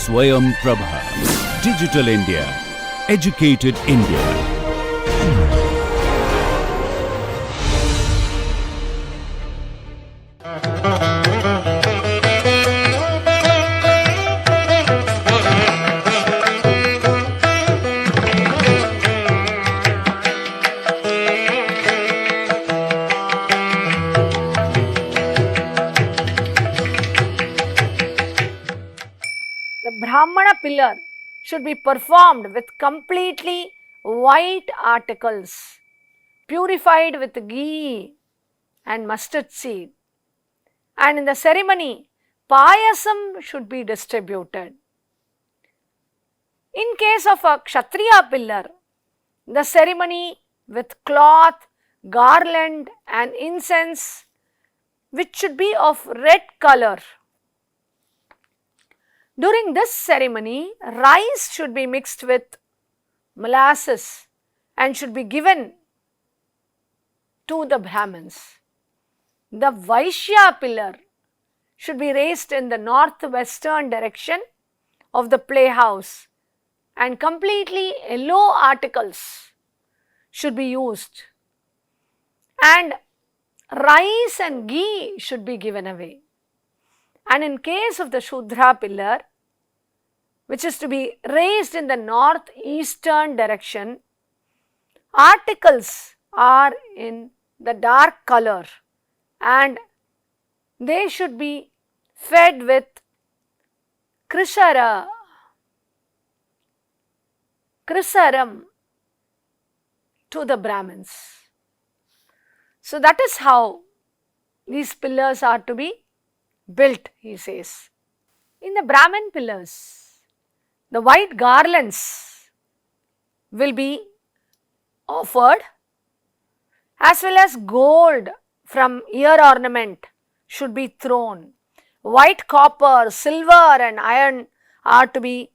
Swayam Prabha. Digital India. Educated India. The Brahmana pillar should be performed with completely white articles, purified with ghee and mustard seed. And in the ceremony, payasam should be distributed. In case of a Kshatriya pillar, the ceremony with cloth, garland and incense, which should be of red color. During this ceremony, rice should be mixed with molasses and should be given to the Brahmins. The Vaishya pillar should be raised in the northwestern direction of the playhouse and completely yellow articles should be used, and rice and ghee should be given away. And in case of the Shudra pillar, which is to be raised in the northeastern direction, articles are in the dark color and they should be fed with krisaram to the Brahmins. So that is how these pillars are to be built, he says. In the Brahmin pillars, the white garlands will be offered, as well as gold from ear ornament should be thrown. White copper, silver and iron are to be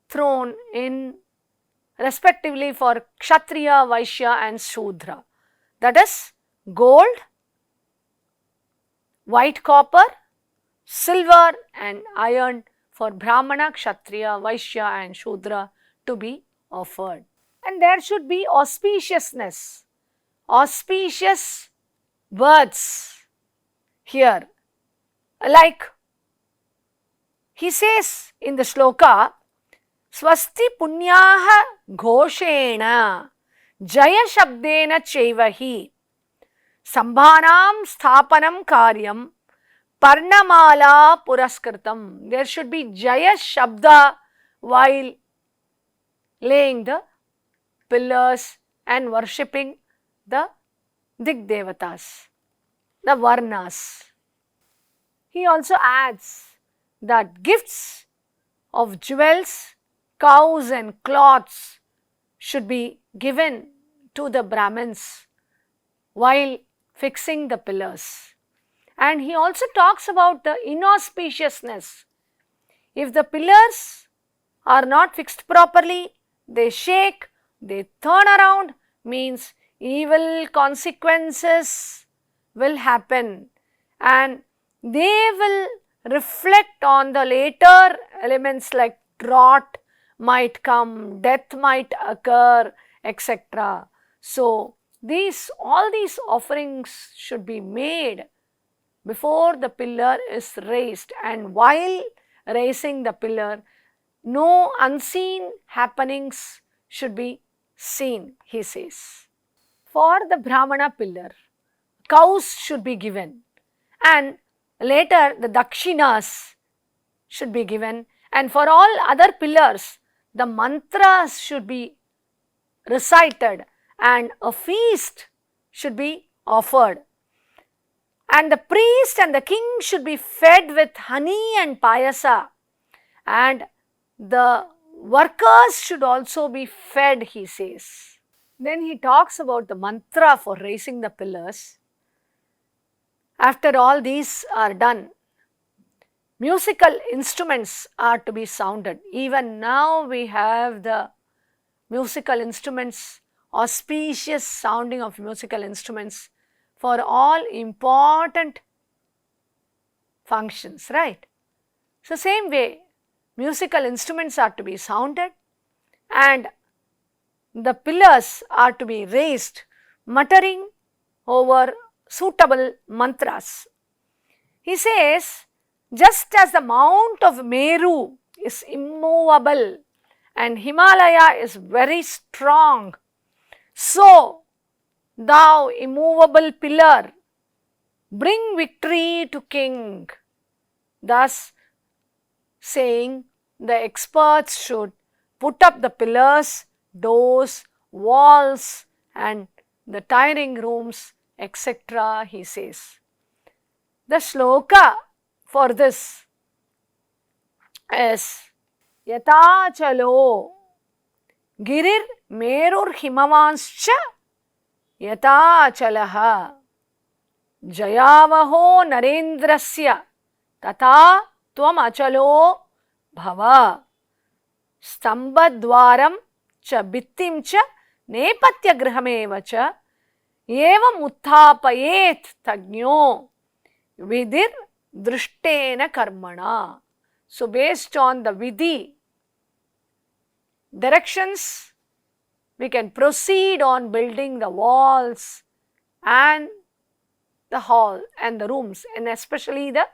thrown in respectively for Kshatriya, Vaishya and Shudra. That is gold, white copper, silver and iron for Brahmana, Kshatriya, Vaishya and Shudra to be offered. And there should be auspiciousness, auspicious words here. Like he says in the shloka, Swasti punyaha ghoshena jaya shabdena chevahi sambhanam sthapanam karyam parnamala puraskritam. There should be jaya shabda while laying the pillars and worshipping the Digdevatas, the Varnas. He also adds that gifts of jewels, cows and cloths should be given to the Brahmins while fixing the pillars. And he also talks about the inauspiciousness. If the pillars are not fixed properly, they shake, they turn around, means evil consequences will happen and they will reflect on the later elements like drought might come, death might occur, etc. So, all these offerings should be made before the pillar is raised, and while raising the pillar, no unseen happenings should be seen, he says. For the Brahmana pillar, cows should be given, and later the dakshinas should be given, and for all other pillars, the mantras should be recited and a feast should be offered. And the priest and the king should be fed with honey and payasa, and the workers should also be fed, he says. Then he talks about the mantra for raising the pillars. After all these are done, musical instruments are to be sounded. Even now we have the musical instruments, auspicious sounding of musical instruments for all important functions, right? So, same way musical instruments are to be sounded, and the pillars are to be raised, muttering over suitable mantras. He says, just as the mount of Meru is immovable and Himalaya is very strong, so thou immovable pillar, bring victory to king. Thus saying, the experts should put up the pillars, doors, walls and the tiring rooms, etc. he says. The shloka for this is Yatachalo Girir Merur Himavanscha Yatachalaha Jayavaho Narendrasya Tata Tvam Achalo Bhava Stambadwaram Cha Bittim Cha Nepatya Grihameva Cha Evam Uthapayet Tagno Vidir Drishtena Karmana. So, based on the Vidhi directions, we can proceed on building the walls and the hall and the rooms, and especially the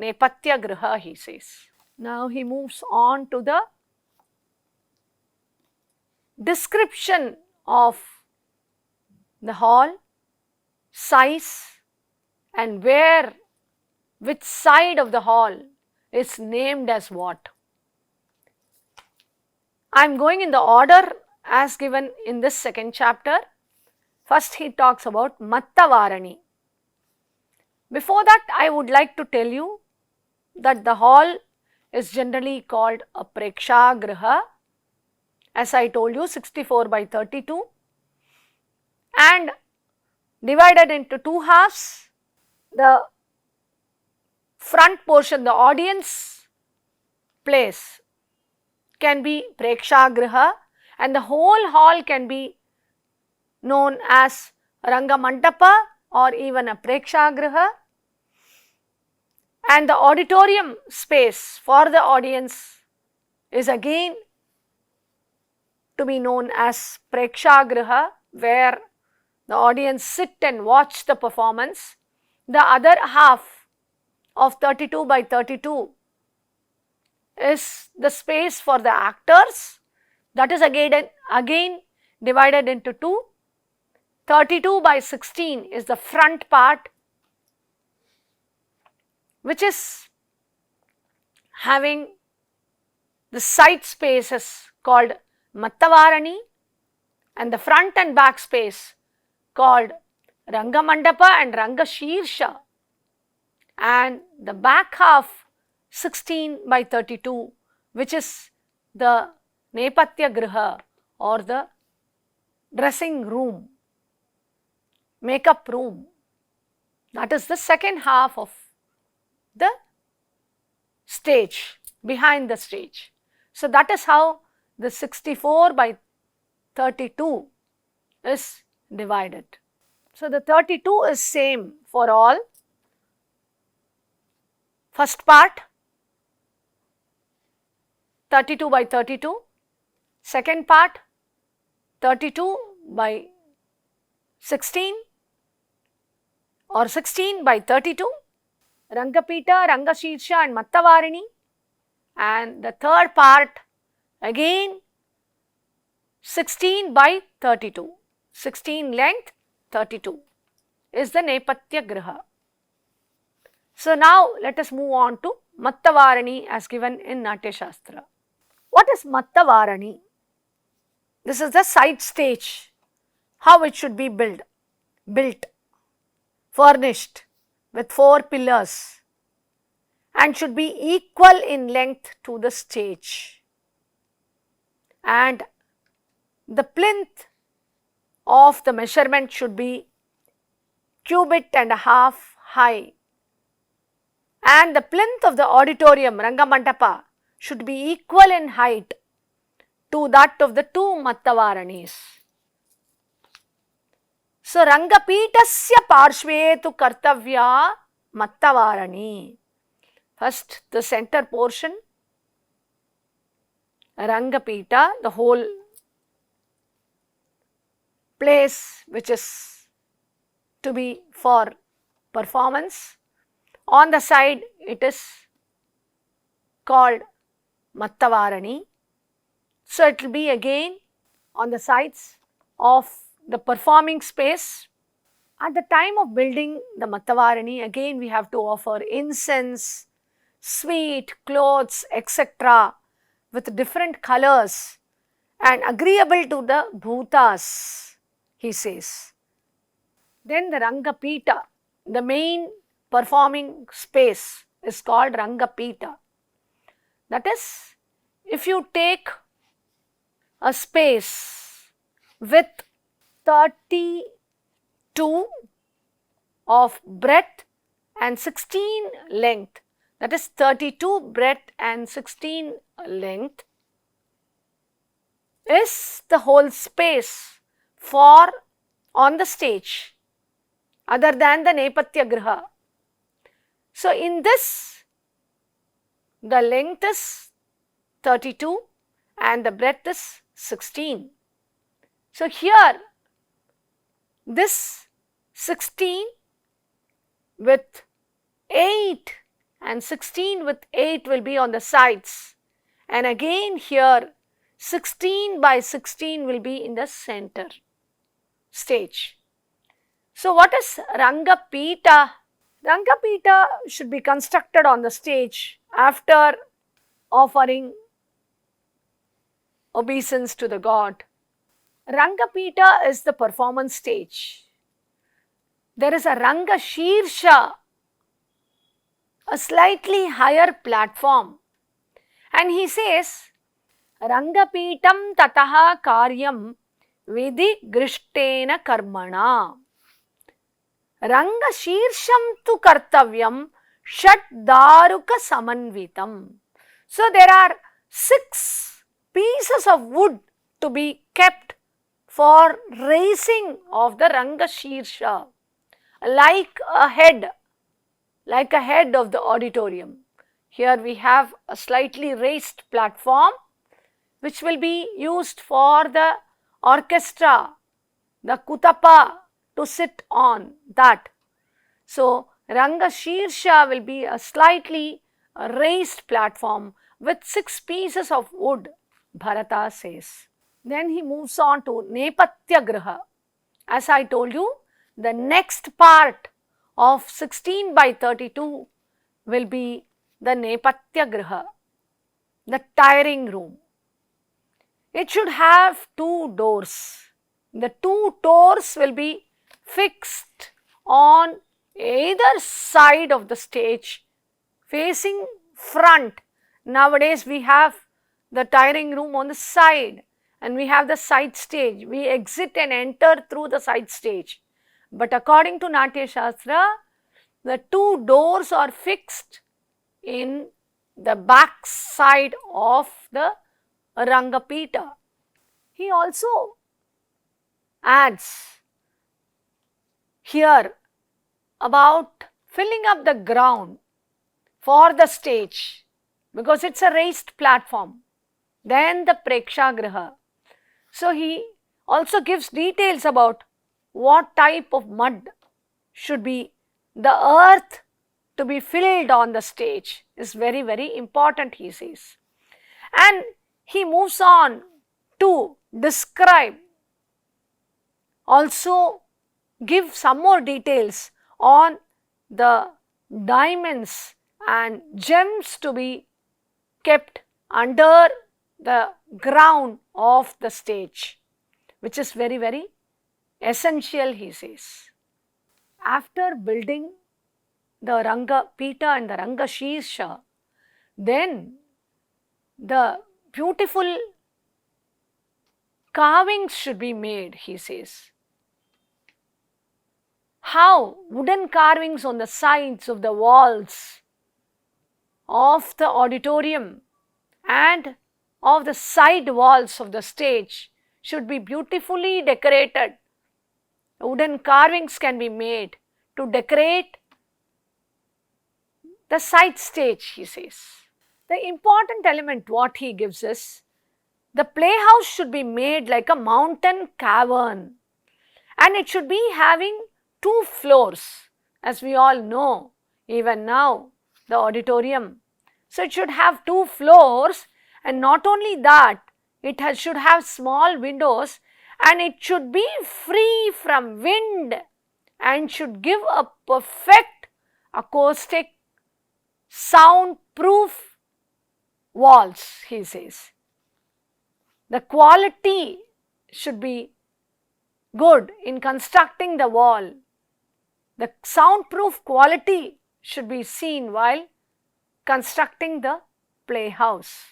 Nepatya Griha, he says. Now, he moves on to the description of the hall, size and where, which side of the hall is named as what. I am going in the order as given in this second chapter. First he talks about Mattavarani. Before that, I would like to tell you that the hall is generally called a Prekshagriha, as I told you, 64 by 32, and divided into two halves. The front portion, the audience place, can be Prekshagriha, and the whole hall can be known as Rangamandapa or even a Prekshagriha, and the auditorium space for the audience is again to be known as Prekshagriha, where the audience sit and watch the performance. The other half of 32 by 32 is the space for the actors, that is again divided into two. 32 by 16 is the front part, which is having the side spaces called Mattavarani, and the front and back space called Rangamandapa and Rangashirsha, and the back half 16 by 32, which is the Nepatya Griha or the dressing room, makeup room. That is the second half of the stage, behind the stage. So, that is how the 64 by 32 is divided. So, the 32 is same for all. First part 32 by 32, second part 32 by 16 or 16 by 32, Rangapita, Rangashirsha and Mattavarini, and the third part again 16 by 32, 16 length 32 is the Nepatya Griha. So, now let us move on to Mattavarani as given in Natya Shastra. What is Mattavarani? This is the side stage, how it should be built, furnished with 4 pillars and should be equal in length to the stage, and the plinth of the measurement should be cubit and a half high, and the plinth of the auditorium Rangamandapa should be equal in height to that of the 2 Mattavaranis. So, Rangapitasya parshve tu kartavya Mattavarani. First, the center portion Rangapita, the whole place which is to be for performance. On the side it is called Mattavarani. So it will be again on the sides of the performing space. At the time of building the Mattavarani, again we have to offer incense, sweet, clothes, etc. with different colors and agreeable to the bhutas, he says. Then the Rangapita, the main performing space is called Rangapita. That is, if you take a space with 32 of breadth and 16 length, that is 32 breadth and 16 length, is the whole space for on the stage other than the Nepatya Griha. So in this, the length is 32 and the breadth is 16. So here this 16 with 8 and 16 with 8 will be on the sides, and again here 16 by 16 will be in the center stage. So what is Rangapita? Rangapita should be constructed on the stage after offering obeisance to the god. Rangapita is the performance stage. There is a Ranga Shirsha, a slightly higher platform, and he says, Rangapitam tataha karyam vidi grishtena karmana. Ranga Shirsham tu kartavyam shat daruka samanvitam. So there are 6 pieces of wood to be kept for raising of the Ranga Shirsha, like a head of the auditorium. Here we have a slightly raised platform which will be used for the orchestra, the kutapa, to sit on that. So Ranga Shirsha will be a slightly raised platform with 6 pieces of wood, Bharata says. Then he moves on to Nepatya Griha. As I told you, the next part of 16 by 32 will be the Nepatya Griha, the tiring room. It should have 2 doors. The 2 doors will be fixed on either side of the stage facing front. Nowadays we have the tiring room on the side and we have the side stage. We exit and enter through the side stage. But according to Natya Shastra, the 2 doors are fixed in the back side of the Rangapita. He also adds here about filling up the ground for the stage because it's a raised platform. Then the Prekshagriha. So he also gives details about what type of mud should be the earth to be filled on the stage is very, very important, he says. And he moves on to describe, also give some more details on the diamonds and gems to be kept under the ground of the stage, which is very, very essential, he says. After building the Rangapita and the Ranga Shirsha, then the beautiful carvings should be made, he says. How? Wooden carvings on the sides of the walls of the auditorium and of the side walls of the stage should be beautifully decorated. Wooden carvings can be made to decorate the side stage, he says. The important element what he gives is The playhouse should be made like a mountain cavern, and it should be having 2 floors, as we all know even now, the auditorium. So it should have 2 floors, and not only that, it should have small windows, and it should be free from wind and should give a perfect acoustic soundproof walls, he says. The quality should be good in constructing the wall. The soundproof quality should be seen while constructing the playhouse.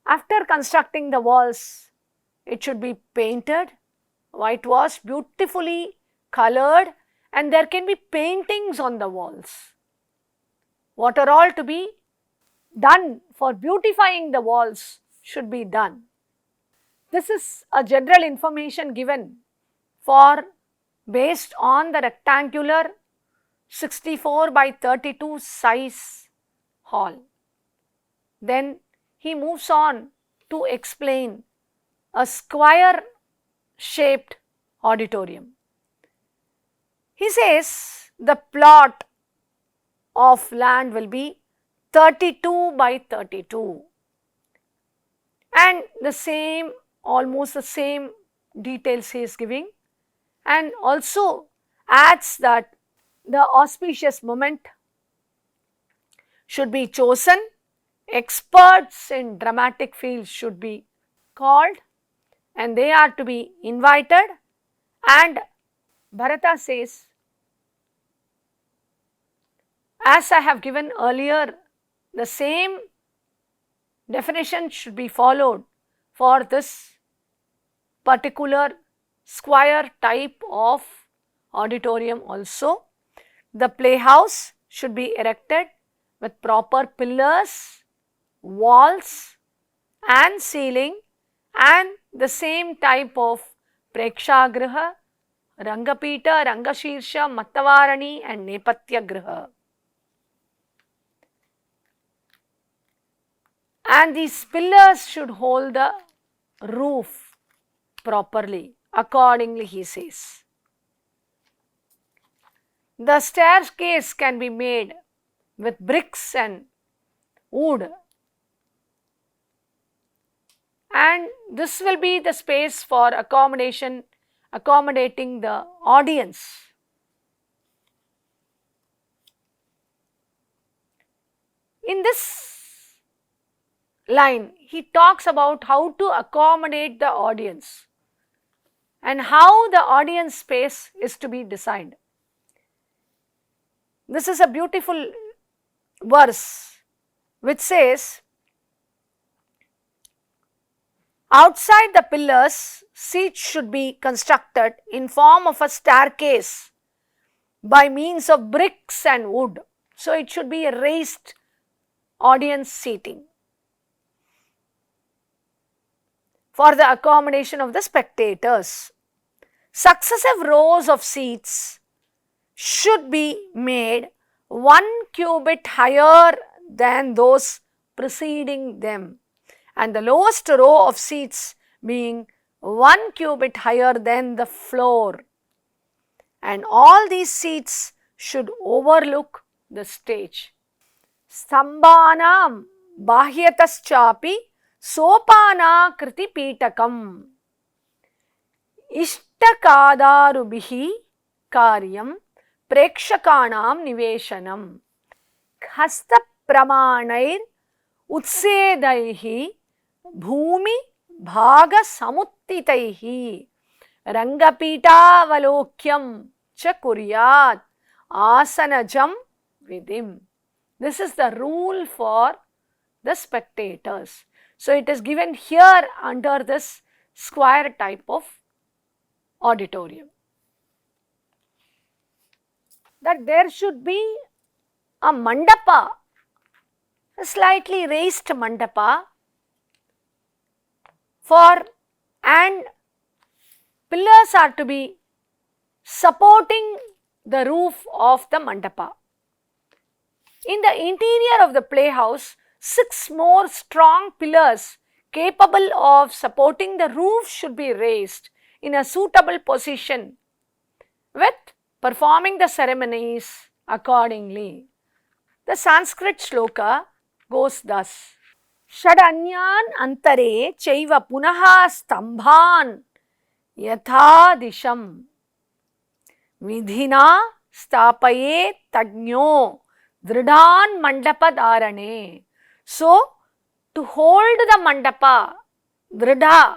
After constructing the walls, it should be painted, whitewashed, beautifully colored, and there can be paintings on the walls. What are all to be done for beautifying the walls should be done. This is a general information given for based on the rectangular 64 by 32 size hall. Then he moves on to explain a square shaped auditorium. He says the plot of land will be 32 by 32, and the same, almost the same details he is giving, and also adds that the auspicious moment should be chosen, experts in dramatic fields should be called, and they are to be invited. And Bharata says, as I have given earlier, the same definition should be followed for this particular square type of auditorium also. The playhouse should be erected with proper pillars, walls and ceiling, and the same type of Prekshagriha, Rangapita, Rangashirsha, Mattavarani and Nepatya Griha. And these pillars should hold the roof properly. Accordingly, he says. The staircase can be made with bricks and wood, and this will be the space for accommodating the audience. In this line, he talks about how to accommodate the audience and how the audience space is to be designed. This is a beautiful verse which says, outside the pillars, seats should be constructed in form of a staircase by means of bricks and wood. So it should be a raised audience seating for the accommodation of the spectators. Successive rows of seats should be made 1 cubit higher than those preceding them, and the lowest row of seats being 1 cubit higher than the floor, and all these seats should overlook the stage. Stambhanam bahyataschapi sopana kriti pitakam ishtakadarubihi karyam prekshakanam niveshanam hasta pramanair utsedaihi bhumi bhaga samuttitaihi rangapitavalokyam cha kuryat asanajam vidim. This is the rule for the spectators. So it is given here under this square type of auditorium, that there should be a mandapa, a slightly raised mandapa and pillars are to be supporting the roof of the mandapa. In the interior of the playhouse, 6 more strong pillars capable of supporting the roof should be raised in a suitable position with performing the ceremonies accordingly. The Sanskrit shloka goes thus. Shadanyan antare chaiva punaha stambhan yathadisham vidhina stapaye tajño dridhan mandapadarane. So, to hold the mandapa, dridha,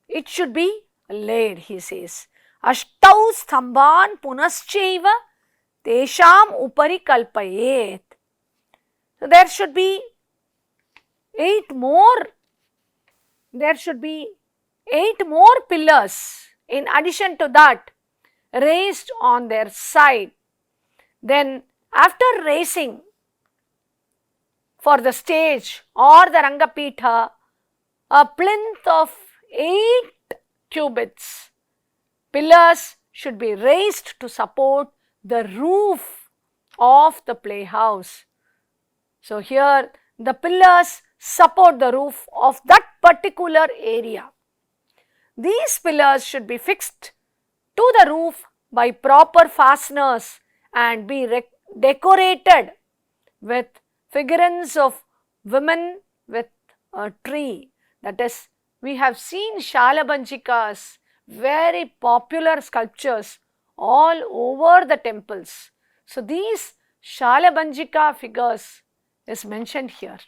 it should be laid, he says. Ashtau stambhan punaschaiva tesham upari kalpayet. So, there should be 8 more pillars in addition to that raised on their side. Then after raising for the stage or the Rangapitha a plinth of 8 cubits, pillars should be raised to support the roof of the playhouse. So here the pillars support the roof of that particular area. These pillars should be fixed to the roof by proper fasteners and be decorated with figurines of women with a tree. That is, we have seen Shalabanjikas, very popular sculptures all over the temples. So these Shalabanjika figures is mentioned here.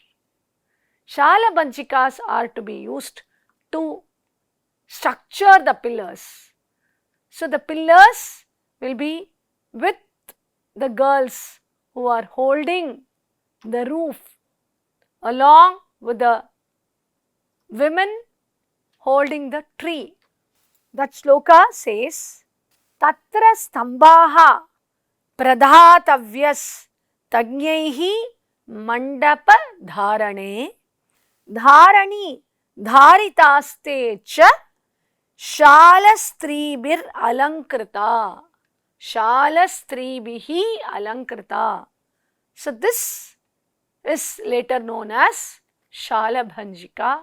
Shalabanjikas are to be used to structure the pillars. So the pillars will be with the girls who are holding the roof along with the women holding the tree. That shloka says, Tatra stambhaha pradhatavyas tajñaihi mandapa dharane dharani dharitaste cha shalastribir alankrita. Shalastribihi alankrita. So this is later known as Shalabhanjika,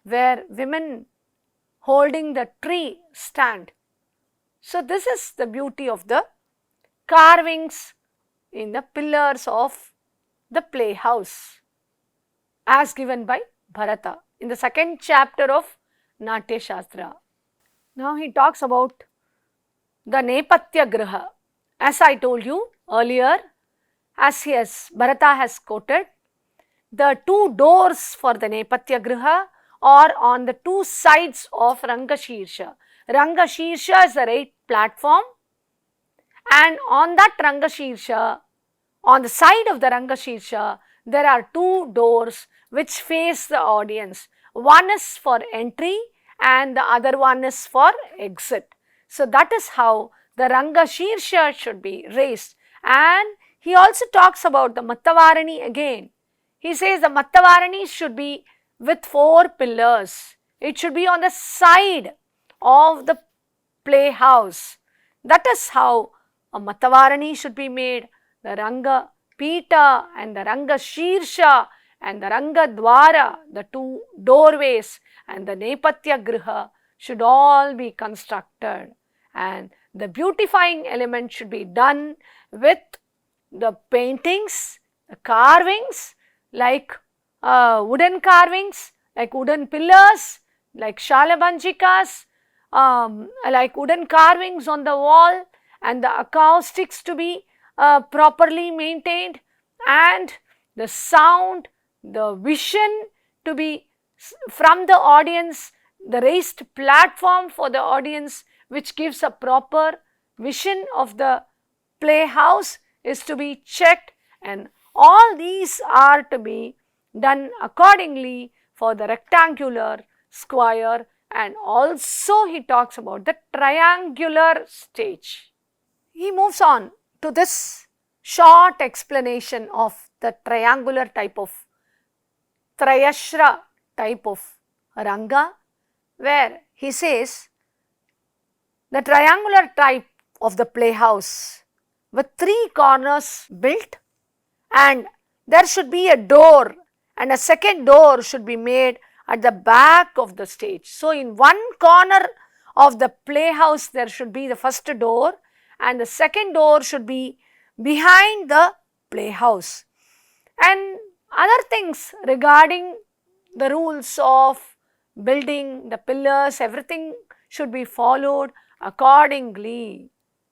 where women holding the tree stand. So this is the beauty of the carvings in the pillars of the playhouse as given by Bharata in the 2nd chapter of Natya Shastra. Now he talks about the Nepatya Griha. As I told you earlier, Bharata has quoted, the 2 doors for the Nepatya Griha are on the 2 sides of Rangashirsha. Rangashirsha is the right platform, and on that Rangashirsha, on the side of the Rangashirsha, there are 2 doors which face the audience. One is for entry and the other one is for exit. So that is how the Rangashirsha should be raised. And he also talks about the Mattavarani again. He says the Mattavarani should be with 4 pillars. It should be on the side of the playhouse. That is how a Mattavarani should be made. The Ranga Pita and the Ranga Shirsha and the Ranga Dwara, the 2 doorways, and the Nepatya Griha should all be constructed. And the beautifying element should be done with the paintings, the carvings, like wooden carvings, like wooden pillars, like Shalabanjikas, like wooden carvings on the wall, and the acoustics to be properly maintained, and the sound, the vision to be from the audience, the raised platform for the audience which gives a proper vision of the playhouse is to be checked, and all these are to be done accordingly for the rectangular, square, and also he talks about the triangular stage. He moves on to this short explanation of the triangular type of Trayashra type of Ranga, where he says the triangular type of the playhouse with 3 corners built and there should be a door, and a second door should be made at the back of the stage. So, in one corner of the playhouse there should be the first door, and the second door should be behind the playhouse. And other things regarding the rules of building, the pillars, everything should be followed accordingly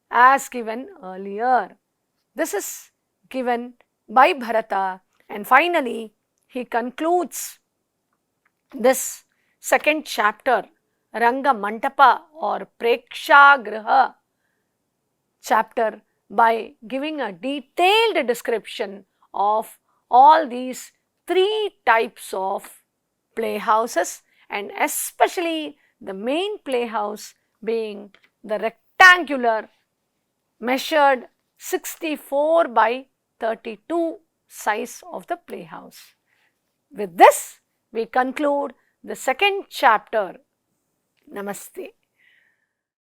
as given earlier. This is given by Bharata, and finally he concludes this second chapter, Ranga Mantapa or Prekshagriha chapter, by giving a detailed description of all these three types of playhouses, and especially the main playhouse being the rectangular measured 64 by 32 size of the playhouse. With this, we conclude the second chapter. Namaste.